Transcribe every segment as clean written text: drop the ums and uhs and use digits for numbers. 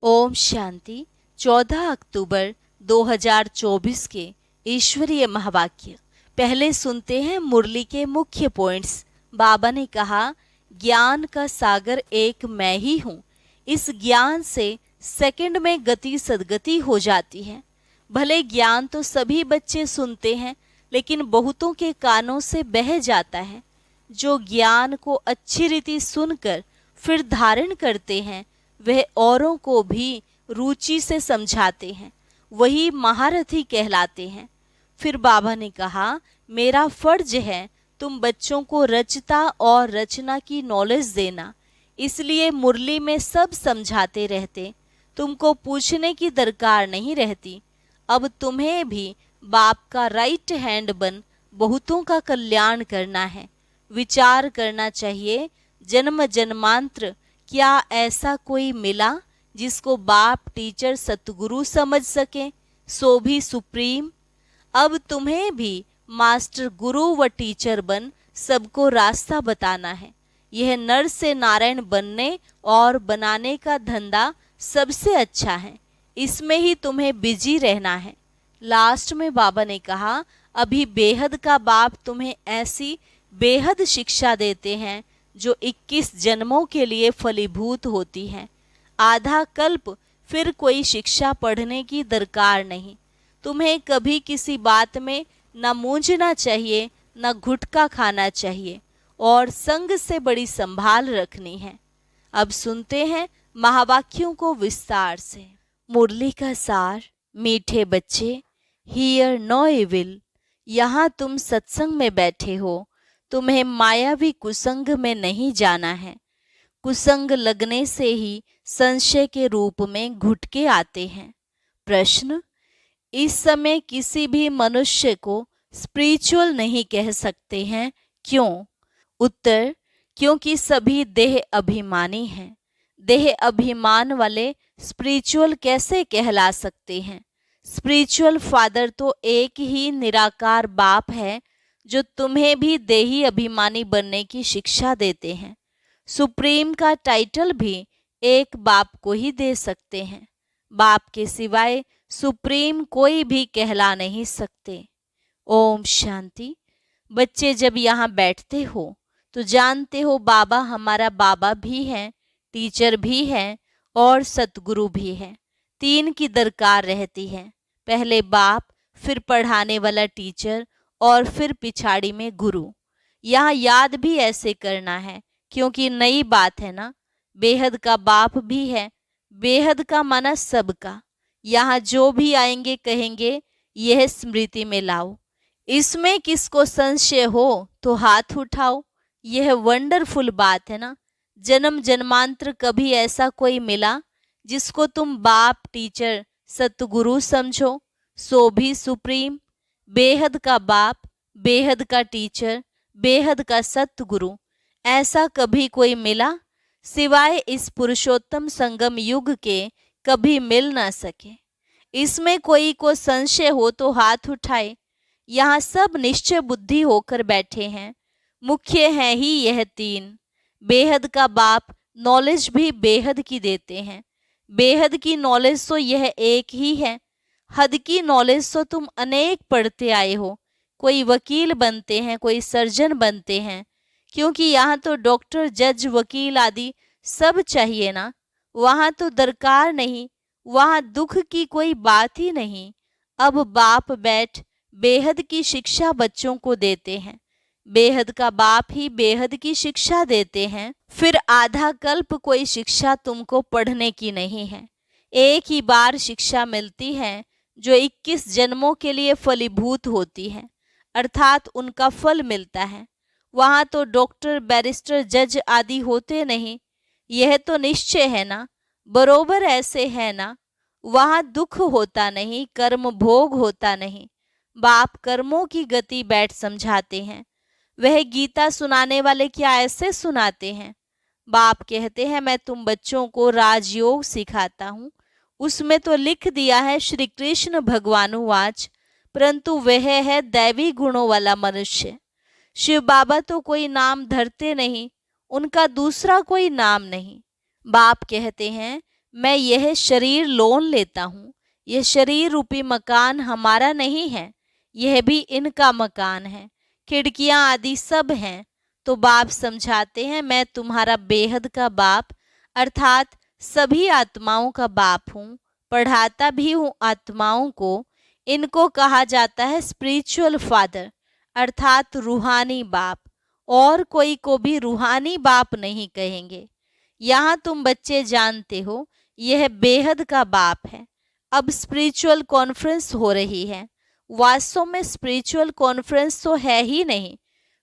ओम शांति। 14 अक्टूबर 2024 के ईश्वरीय महावाक्य। पहले सुनते हैं मुरली के मुख्य पॉइंट्स। बाबा ने कहा, ज्ञान का सागर एक मैं ही हूँ। इस ज्ञान से सेकंड में गति सदगति हो जाती है। भले ज्ञान तो सभी बच्चे सुनते हैं, लेकिन बहुतों के कानों से बह जाता है। जो ज्ञान को अच्छी रीति सुनकर फिर धारण करते हैं, वह औरों को भी रुचि से समझाते हैं, वही महारथी कहलाते हैं। फिर बाबा ने कहा, मेरा फर्ज है तुम बच्चों को रचता और रचना की नॉलेज देना। इसलिए मुरली में सब समझाते रहते, तुमको पूछने की दरकार नहीं रहती। अब तुम्हें भी बाप का राइट हैंड बन बहुतों का कल्याण करना है। विचार करना चाहिए, जन्म जन्मांतर क्या ऐसा कोई मिला जिसको बाप टीचर सतगुरु समझ सके, सो भी सुप्रीम। अब तुम्हें भी मास्टर गुरु व टीचर बन सबको रास्ता बताना है। यह नर से नारायण बनने और बनाने का धंधा सबसे अच्छा है, इसमें ही तुम्हें बिजी रहना है। लास्ट में बाबा ने कहा, अभी बेहद का बाप तुम्हें ऐसी बेहद शिक्षा देते हैं जो 21 जन्मों के लिए फलीभूत होती है। आधा कल्प फिर कोई शिक्षा पढ़ने की दरकार नहीं। तुम्हें कभी किसी बात में न मूंझना चाहिए, न गुटखा खाना चाहिए, और संग से बड़ी संभाल रखनी है। अब सुनते हैं महावाक्यों को विस्तार से। मुरली का सार। मीठे बच्चे, हियर नो इविल। यहाँ तुम सत्संग में बैठे हो, तुम्हें मायावी कुसंग में नहीं जाना है। कुसंग लगने से ही संशय के रूप में घुटके आते हैं। प्रश्न, इस समय किसी भी मनुष्य को स्पिरिचुअल नहीं कह सकते हैं, क्यों? उत्तर, क्योंकि सभी देह अभिमानी हैं। देह अभिमान वाले स्पिरिचुअल कैसे कहला सकते हैं? स्पिरिचुअल फादर तो एक ही निराकार बाप है, जो तुम्हें भी देही अभिमानी बनने की शिक्षा देते हैं। सुप्रीम का टाइटल भी एक बाप को ही दे सकते हैं। बाप के सिवाय सुप्रीम कोई भी कहला नहीं सकते। ओम शांति। बच्चे जब यहाँ बैठते हो तो जानते हो बाबा हमारा बाबा भी हैं, टीचर भी हैं और सतगुरु भी हैं। तीन की दरकार रहती है, पहले बाप, फिर पढ़ाने वाला टीचर और फिर पिछाड़ी में गुरु। यहाँ याद भी ऐसे करना है, क्योंकि नई बात है ना। बेहद का बाप भी है, बेहद का माना सबका। यहाँ जो भी आएंगे कहेंगे यह स्मृति में लाओ। इसमें किसको संशय हो तो हाथ उठाओ। यह वंडरफुल बात है ना। जन्म जन्मांतर कभी ऐसा कोई मिला जिसको तुम बाप, टीचर, सतगुरु समझो, सो भी सुप्रीम। बेहद का बाप, बेहद का टीचर, बेहद का सतगुरु, ऐसा कभी कोई मिला? सिवाय इस पुरुषोत्तम संगम युग के कभी मिल ना सके। इसमें कोई को संशय हो तो हाथ उठाए। यहाँ सब निश्चय बुद्धि होकर बैठे हैं। मुख्य है ही यह तीन। बेहद का बाप नॉलेज भी बेहद की देते हैं। बेहद की नॉलेज तो यह एक ही है। हद की नॉलेज तो तुम अनेक पढ़ते आए हो। कोई वकील बनते हैं, कोई सर्जन बनते हैं, क्योंकि यहाँ तो डॉक्टर, जज, वकील आदि सब चाहिए ना। वहाँ तो दरकार नहीं, वहाँ दुख की कोई बात ही नहीं। अब बाप बैठ बेहद की शिक्षा बच्चों को देते हैं। बेहद का बाप ही बेहद की शिक्षा देते हैं। फिर आधा कल्प कोई शिक्षा तुमको पढ़ने की नहीं है। एक ही बार शिक्षा मिलती है जो 21 जन्मों के लिए फलीभूत होती है, अर्थात उनका फल मिलता है। वहाँ तो डॉक्टर, बैरिस्टर, जज आदि होते नहीं। यह तो निश्चय है ना, बरोबर ऐसे है ना। वहाँ दुख होता नहीं, कर्म भोग होता नहीं। बाप कर्मों की गति बैठ समझाते हैं। वह गीता सुनाने वाले क्या ऐसे सुनाते हैं? बाप कहते हैं, मैं तुम बच्चों को राजयोग सिखाता हूँ। उसमें तो लिख दिया है श्री कृष्ण भगवानुवाच, परंतु वह है दैवी गुणों वाला मनुष्य। शिव बाबा तो कोई नाम धरते नहीं, उनका दूसरा कोई नाम नहीं। बाप कहते हैं, मैं यह शरीर लोन लेता हूँ। यह शरीर रूपी मकान हमारा नहीं है, यह भी इनका मकान है। खिड़कियाँ आदि सब हैं। तो बाप समझाते हैं, मैं तुम्हारा बेहद का बाप अर्थात सभी आत्माओं का बाप हूँ, पढ़ाता भी हूँ आत्माओं को। इनको कहा जाता है स्पिरिचुअल फादर अर्थात रूहानी बाप, और कोई को भी रूहानी बाप नहीं कहेंगे। यहाँ तुम बच्चे जानते हो यह बेहद का बाप है। अब स्पिरिचुअल कॉन्फ्रेंस हो रही है। वास्तव में स्पिरिचुअल कॉन्फ्रेंस तो है ही नहीं,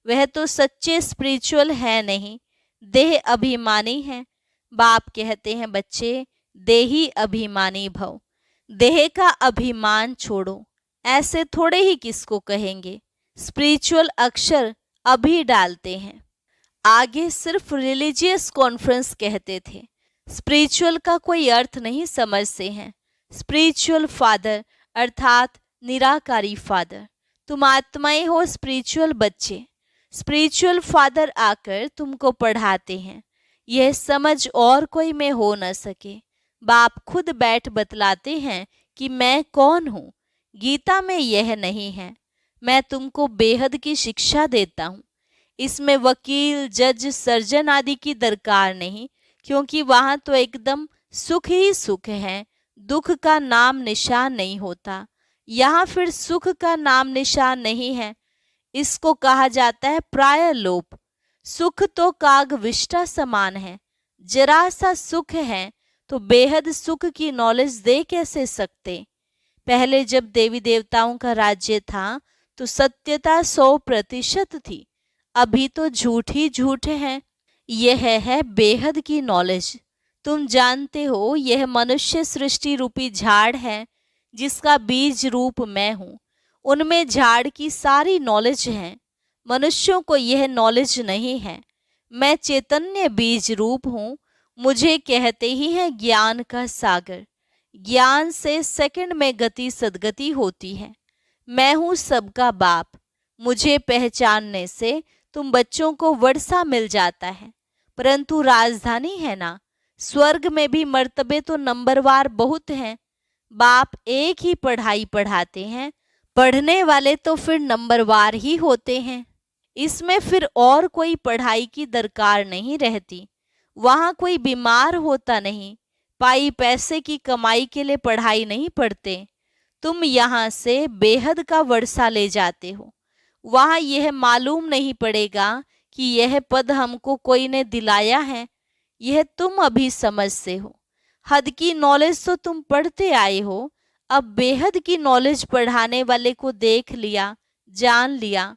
वह तो सच्चे स्पिरिचुअल है नहीं, देह अभिमानी है। बाप कहते हैं, बच्चे देही अभिमानी भव, देह का अभिमान छोड़ो। ऐसे थोड़े ही किसको कहेंगे, स्पिरिचुअल अक्षर अभी डालते हैं। आगे सिर्फ रिलीजियस कॉन्फ्रेंस कहते थे, स्पिरिचुअल का कोई अर्थ नहीं समझते हैं। स्पिरिचुअल फादर अर्थात निराकारी फादर, तुम आत्माएं हो स्पिरिचुअल बच्चे। स्पिरिचुअल फादर आकर तुमको पढ़ाते हैं। यह समझ और कोई में हो न सके। बाप खुद बैठ बतलाते हैं कि मैं कौन हूँ। गीता में यह नहीं है। मैं तुमको बेहद की शिक्षा देता हूँ। इसमें वकील, जज, सर्जन आदि की दरकार नहीं, क्योंकि वहाँ तो एकदम सुख ही सुख है, दुख का नाम निशान नहीं होता। यहाँ फिर सुख का नाम निशान नहीं है। इसको कहा जाता है प्राय लोप। सुख तो काग विष्टा समान है, जरा सा सुख है तो बेहद सुख की नॉलेज दे कैसे सकते। पहले जब देवी देवताओं का राज्य था तो सत्यता 100% थी, अभी तो झूठ ही झूठ है। यह है बेहद की नॉलेज। तुम जानते हो यह मनुष्य सृष्टि रूपी झाड़ है जिसका बीज रूप मैं हूँ। उनमें झाड़ की सारी नॉलेज है, मनुष्यों को यह नॉलेज नहीं है। मैं चैतन्य बीज रूप हूँ। मुझे कहते ही है ज्ञान का सागर। ज्ञान से सेकंड में गति सदगति होती है। मैं हूँ सबका बाप। मुझे पहचानने से तुम बच्चों को वर्षा मिल जाता है, परंतु राजधानी है ना, स्वर्ग में भी मर्तबे तो नंबरवार बहुत हैं। बाप एक ही पढ़ाई पढ़ाते हैं, पढ़ने वाले तो फिर नंबरवार ही होते हैं। इसमें फिर और कोई पढ़ाई की दरकार नहीं रहती। वहाँ कोई बीमार होता नहीं। पाई पैसे की कमाई के लिए पढ़ाई नहीं पढ़ते। तुम यहाँ से बेहद का वर्षा ले जाते हो। वहाँ यह मालूम नहीं पड़ेगा कि यह पद हमको कोई ने दिलाया है, यह तुम अभी समझते हो। हद की नॉलेज तो तुम पढ़ते आए हो, अब बेहद की नॉलेज पढ़ाने वाले को देख लिया, जान लिया।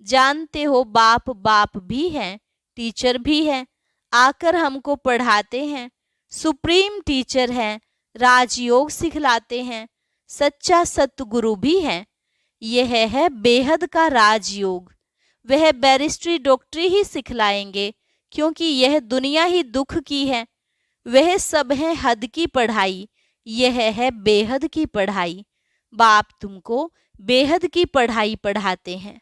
जानते हो बाप बाप भी हैं, टीचर भी हैं, आकर हमको पढ़ाते हैं। सुप्रीम टीचर हैं, राजयोग सिखलाते हैं, सच्चा सतगुरु भी है। यह है बेहद का राजयोग। वह बैरिस्ट्री डॉक्टरी ही सिखलाएंगे, क्योंकि यह दुनिया ही दुख की है। वह सब है हद की पढ़ाई, यह है बेहद की पढ़ाई। बाप तुमको बेहद की पढ़ाई पढ़ाते हैं।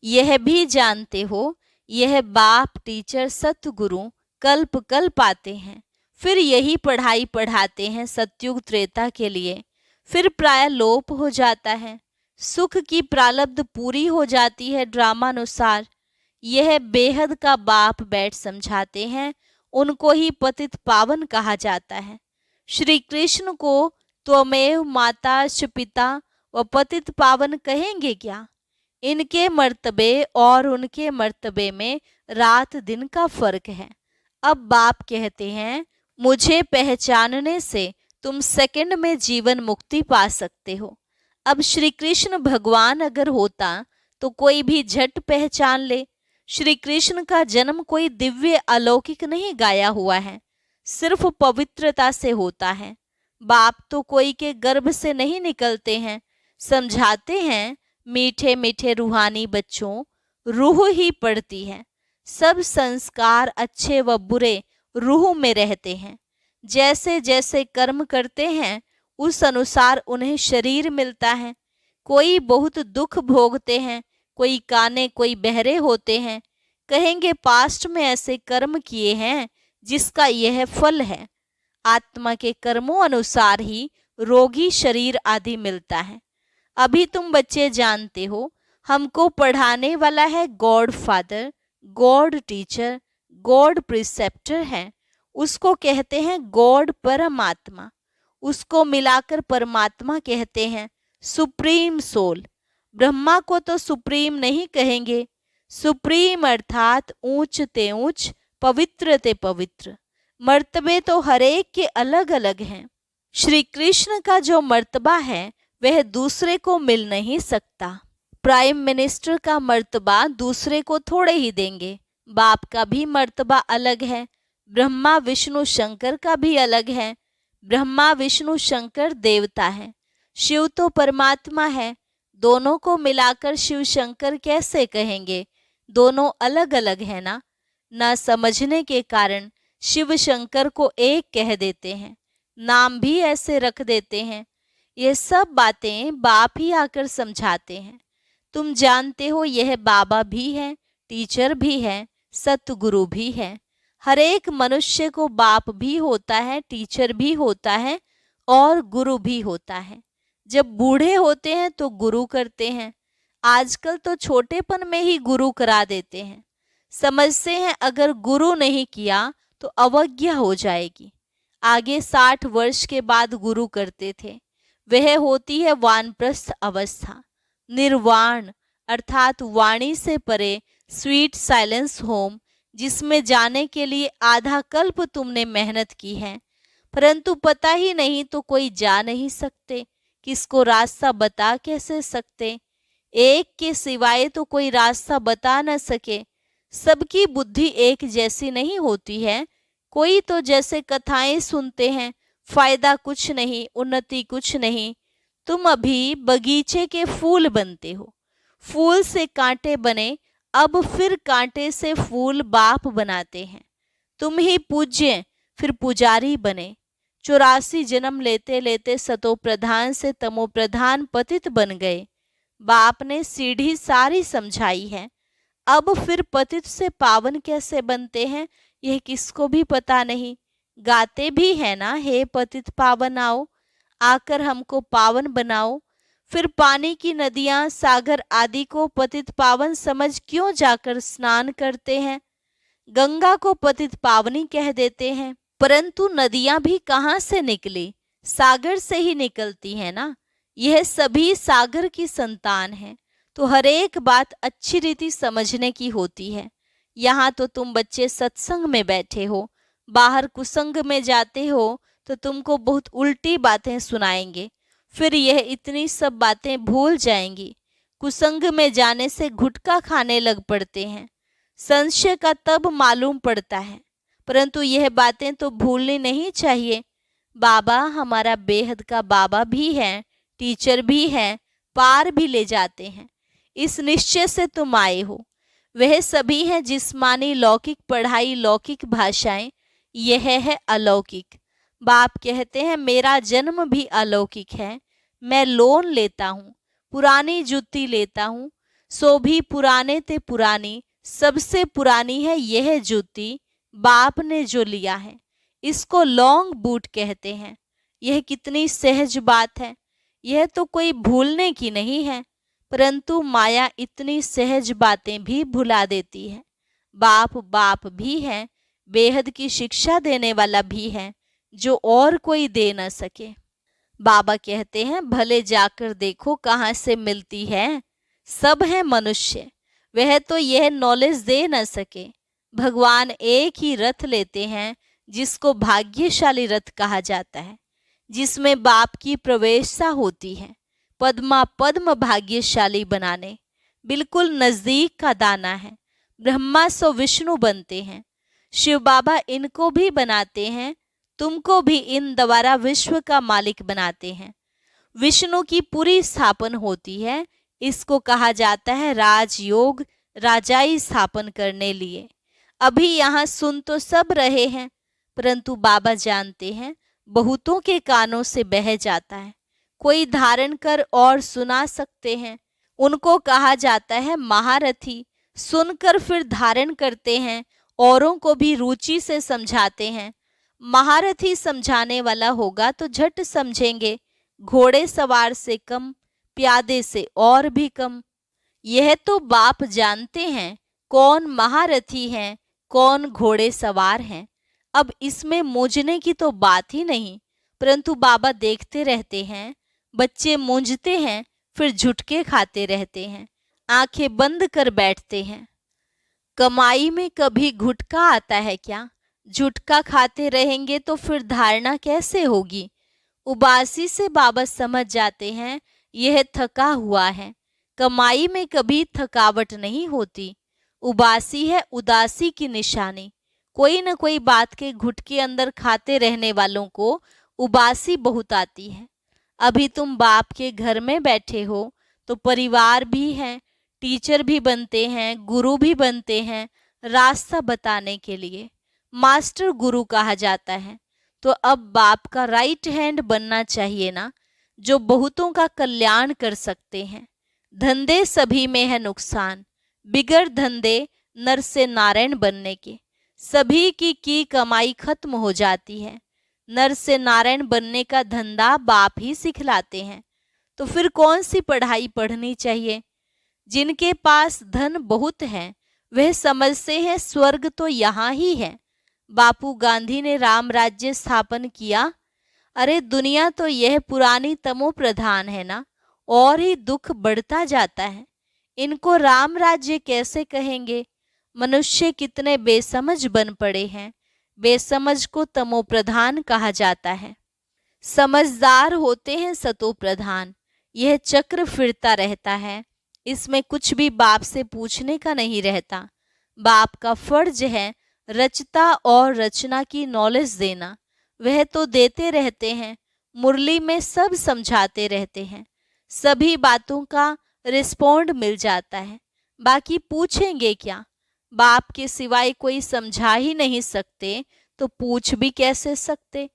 यह भी जानते हो यह बाप टीचर सतगुरु कल्प कल्प आते हैं, फिर यही पढ़ाई पढ़ाते हैं सतयुग त्रेता के लिए। फिर प्राय लोप हो जाता है, सुख की प्रारब्ध पूरी हो जाती है ड्रामानुसार। यह बेहद का बाप बैठ समझाते हैं, उनको ही पतित पावन कहा जाता है। श्री कृष्ण को त्वमेव माता पिता व पतित पावन कहेंगे क्या? इनके मर्तबे और उनके मर्तबे में रात दिन का फर्क है। अब बाप कहते हैं, मुझे पहचानने से तुम सेकंड में जीवन मुक्ति पा सकते हो। अब श्री कृष्ण भगवान अगर होता तो कोई भी झट पहचान ले। श्री कृष्ण का जन्म कोई दिव्य अलौकिक नहीं गाया हुआ है, सिर्फ पवित्रता से होता है। बाप तो कोई के गर्भ से नहीं निकलते हैं। समझाते हैं, मीठे मीठे रूहानी बच्चों, रूह ही पड़ती है। सब संस्कार अच्छे व बुरे रूह में रहते हैं। जैसे जैसे कर्म करते हैं उस अनुसार उन्हें शरीर मिलता है। कोई बहुत दुख भोगते हैं, कोई काने, कोई बहरे होते हैं। कहेंगे पास्ट में ऐसे कर्म किए हैं जिसका यह फल है। आत्मा के कर्मों अनुसार ही रोगी शरीर आदि मिलता है। अभी तुम बच्चे जानते हो, हमको पढ़ाने वाला है God father, God teacher, God preceptor है। उसको कहते हैं गॉड परमात्मा। उसको मिलाकर परमात्मा कहते हैं सुप्रीम सोल। ब्रह्मा को तो सुप्रीम नहीं कहेंगे। सुप्रीम अर्थात ऊंच ते ऊंच, पवित्र ते पवित्र। मर्तबे तो हर एक के अलग अलग हैं। श्री कृष्ण का जो मर्तबा है वह दूसरे को मिल नहीं सकता। प्राइम मिनिस्टर का मर्तबा दूसरे को थोड़े ही देंगे। बाप का भी मर्तबा अलग है। ब्रह्मा विष्णु शंकर का भी अलग है। ब्रह्मा विष्णु शंकर देवता है, शिव तो परमात्मा है। दोनों को मिलाकर शिव शंकर कैसे कहेंगे? दोनों अलग अलग है ना। न समझने के कारण शिव शंकर को एक कह देते हैं, नाम भी ऐसे रख देते हैं। ये सब बातें बाप ही आकर समझाते हैं। तुम जानते हो यह बाबा भी है, टीचर भी है, सतगुरु भी है। हर एक मनुष्य को बाप भी होता है, टीचर भी होता है और गुरु भी होता है। जब बूढ़े होते हैं तो गुरु करते हैं। आजकल तो छोटेपन में ही गुरु करा देते हैं। समझते हैं अगर गुरु नहीं किया तो अवज्ञा हो जाएगी। आगे 60 वर्ष के बाद गुरु करते थे। वह होती है वानप्रस्थ अवस्था, निर्वाण अर्थात वाणी से परे, स्वीट साइलेंस होम, जिसमें जाने के लिए आधा कल्प तुमने मेहनत की है, परंतु पता ही नहीं तो कोई जा नहीं सकते। किसको रास्ता बता कैसे सकते? एक के सिवाय तो कोई रास्ता बता न सके। सबकी बुद्धि एक जैसी नहीं होती है। कोई तो जैसे कथाएं सुनते हैं, फायदा कुछ नहीं, उन्नति कुछ नहीं। तुम अभी बगीचे के फूल बनते हो। फूल से कांटे बने, अब फिर कांटे से फूल बाप बनाते हैं। तुम ही पूज्य फिर पुजारी बने। 84 जन्म लेते लेते सतो प्रधान से तमो प्रधान पतित बन गए। बाप ने सीढ़ी सारी समझाई है। अब फिर पतित से पावन कैसे बनते हैं यह किसको भी पता नहीं। गाते भी है ना, हे पतित पावन आओ, आकर हमको पावन बनाओ। फिर पानी की नदियां, सागर आदि को पतित पावन समझ क्यों जाकर स्नान करते हैं? गंगा को पतित पावनी कह देते हैं, परंतु नदियां भी कहाँ से निकली? सागर से ही निकलती है ना। यह सभी सागर की संतान है। तो हर एक बात अच्छी रीति समझने की होती है। यहाँ तो तुम बच्चे सत्संग में बैठे हो, बाहर कुसंग में जाते हो तो तुमको बहुत उल्टी बातें सुनाएंगे। फिर यह इतनी सब बातें भूल जाएंगी। कुसंग में जाने से गुटखा खाने लग पड़ते हैं। संशय का तब मालूम पड़ता है, परंतु यह बातें तो भूलनी नहीं चाहिए। बाबा हमारा बेहद का बाबा भी है, टीचर भी है, पार भी ले जाते हैं। इस निश्चय से तुम आए हो। वह सभी हैं जिस्मानी, लौकिक पढ़ाई, लौकिक भाषाएं, यह है अलौकिक। बाप कहते हैं मेरा जन्म भी अलौकिक है। मैं लोन लेता हूँ, पुरानी जूती लेता हूँ, सो भी पुराने ते पुरानी, सबसे पुरानी है यह जूती, बाप ने जो लिया है। इसको लॉन्ग बूट कहते हैं। यह कितनी सहज बात है। यह तो कोई भूलने की नहीं है, परंतु माया इतनी सहज बातें भी भुला देती है। बाप बाप भी है, बेहद की शिक्षा देने वाला भी है, जो और कोई दे न सके। बाबा कहते हैं भले जाकर देखो कहाँ से मिलती है। सब है मनुष्य, वह तो यह नॉलेज दे न सके। भगवान एक ही रथ लेते हैं, जिसको भाग्यशाली रथ कहा जाता है, जिसमें बाप की प्रवेशता होती है। पद्मा पद्म भाग्यशाली बनाने, बिल्कुल नजदीक का दाना है। ब्रह्मा सो विष्णु बनते हैं, शिव बाबा इनको भी बनाते हैं, तुमको भी इन द्वारा विश्व का मालिक बनाते हैं। विष्णु की पूरी स्थापन होती है। इसको कहा जाता है राजयोग, राजाई स्थापन करने लिए। अभी यहाँ सुन तो सब रहे हैं, परंतु बाबा जानते हैं बहुतों के कानों से बह जाता है। कोई धारण कर और सुना सकते हैं, उनको कहा जाता है महारथी। सुनकर फिर धारण करते हैं, औरों को भी रुचि से समझाते हैं। महारथी समझाने वाला होगा तो झट समझेंगे। घोड़े सवार से कम, प्यादे से और भी कम। यह तो बाप जानते हैं कौन महारथी हैं, कौन घोड़े सवार हैं। अब इसमें मूंझने की तो बात ही नहीं, परंतु बाबा देखते रहते हैं, बच्चे मूंझते हैं, फिर झुटके खाते रहते हैं, आंखें बंद कर बैठते हैं। कमाई में कभी घुटका आता है क्या? झुटका खाते रहेंगे तो फिर धारणा कैसे होगी? उबासी से बाबा समझ जाते हैं यह थका हुआ है। कमाई में कभी थकावट नहीं होती, उबासी है उदासी की निशानी। कोई न कोई बात के घुटके अंदर खाते रहने वालों को उबासी बहुत आती है। अभी तुम बाप के घर में बैठे हो तो परिवार भी है, टीचर भी बनते हैं, गुरु भी बनते हैं, रास्ता बताने के लिए मास्टर गुरु कहा जाता है। तो अब बाप का राइट हैंड बनना चाहिए ना, जो बहुतों का कल्याण कर सकते हैं। धंधे सभी में है नुकसान, बिगड़ धंधे नर से नारायण बनने के। सभी की कमाई खत्म हो जाती है। नर से नारायण बनने का धंधा बाप ही सिखलाते हैं। तो फिर कौन सी पढ़ाई पढ़नी चाहिए? जिनके पास धन बहुत है वह समझते हैं स्वर्ग तो यहाँ ही है। बापू गांधी ने राम राज्य स्थापन किया। अरे दुनिया तो यह पुरानी तमो प्रधान है ना, और ही दुख बढ़ता जाता है। इनको राम राज्य कैसे कहेंगे? मनुष्य कितने बेसमझ बन पड़े हैं। बेसमझ को तमो प्रधान कहा जाता है। समझदार होते हैं सतो प्रधान। यह चक्र फिरता रहता है, इसमें कुछ भी बाप से पूछने का नहीं रहता। बाप का फर्ज है रचता और रचना की नॉलेज देना। वह तो देते रहते हैं, मुरली में सब समझाते रहते हैं, सभी बातों का रिस्पॉन्ड मिल जाता है। बाकी पूछेंगे क्या? बाप के सिवाय कोई समझा ही नहीं सकते तो पूछ भी कैसे सकते?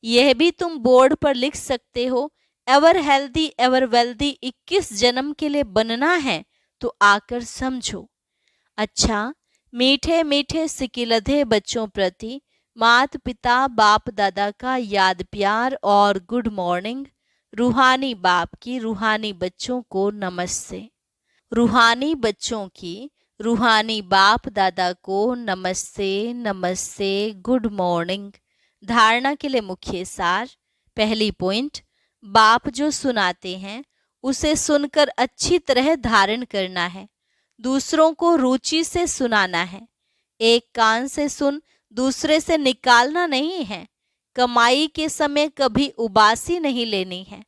यह भी तुम बोर्ड पर लिख सकते हो, एवर हेल्दी एवर वेल्दी 21 जन्म के लिए बनना है तो आकर समझो। अच्छा, मीठे मीठे सिकिलधे बच्चों प्रति मात पिता बाप दादा का याद प्यार और गुड मॉर्निंग। रूहानी बाप की रूहानी बच्चों को नमस्ते। रूहानी बच्चों की रूहानी बाप दादा को नमस्ते नमस्ते, गुड मॉर्निंग। धारणा के लिए मुख्य सार। पहली पॉइंट, बाप जो सुनाते हैं उसे सुनकर अच्छी तरह धारण करना है, दूसरों को रुचि से सुनाना है। एक कान से सुन दूसरे से निकालना नहीं है। कमाई के समय कभी उबासी नहीं लेनी है।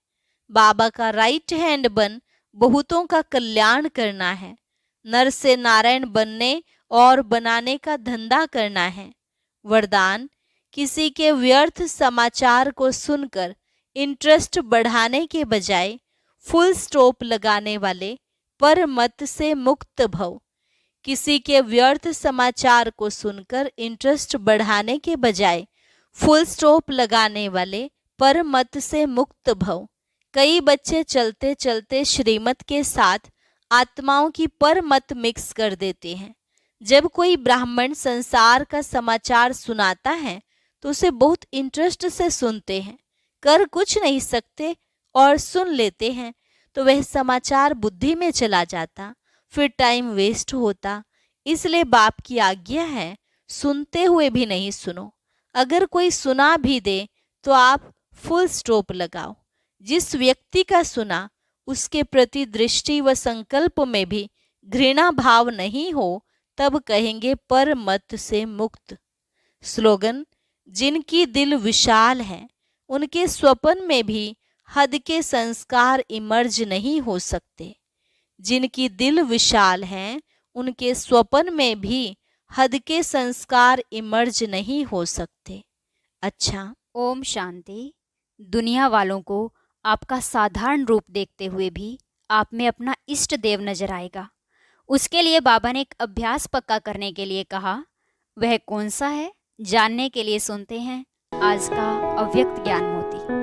बाबा का राइट हैंड बन बहुतों का कल्याण करना है। नर से नारायण बनने और बनाने का धंधा करना है। वरदान, किसी के व्यर्थ समाचार को सुनकर इंटरेस्ट बढ़ाने के बजाय फुल स्टॉप लगाने वाले पर मत से मुक्त भव। किसी के व्यर्थ समाचार को सुनकर इंटरेस्ट बढ़ाने के बजाय फुल स्टॉप लगाने वाले पर मत से मुक्त भव। कई बच्चे चलते चलते श्रीमत के साथ आत्माओं की पर मत मिक्स कर देते हैं। जब कोई ब्राह्मण संसार का समाचार सुनाता है तो उसे बहुत इंटरेस्ट से सुनते हैं, कर कुछ नहीं सकते और सुन लेते हैं, तो वह समाचार बुद्धि में चला जाता, फिर टाइम वेस्ट होता। इसलिए बाप की आज्ञा है सुनते हुए भी नहीं सुनो। अगर कोई सुना भी दे तो आप फुल स्टॉप लगाओ। जिस व्यक्ति का सुना उसके प्रति दृष्टि व संकल्प में भी घृणा भाव नहीं हो तब कहेंगे पर मत से मुक्त। स्लोगन, जिनकी दिल विशाल है उनके स्वप्न में भी हद के संस्कार इमर्ज नहीं हो सकते। जिनकी दिल विशाल है उनके स्वप्न में भी हद के संस्कार इमर्ज नहीं हो सकते। अच्छा, ओम शांति। दुनिया वालों को आपका साधारण रूप देखते हुए भी आप में अपना इष्ट देव नजर आएगा। उसके लिए बाबा ने एक अभ्यास पक्का करने के लिए कहा। वह कौन सा है जानने के लिए सुनते हैं आज का अव्यक्त ज्ञान मोती।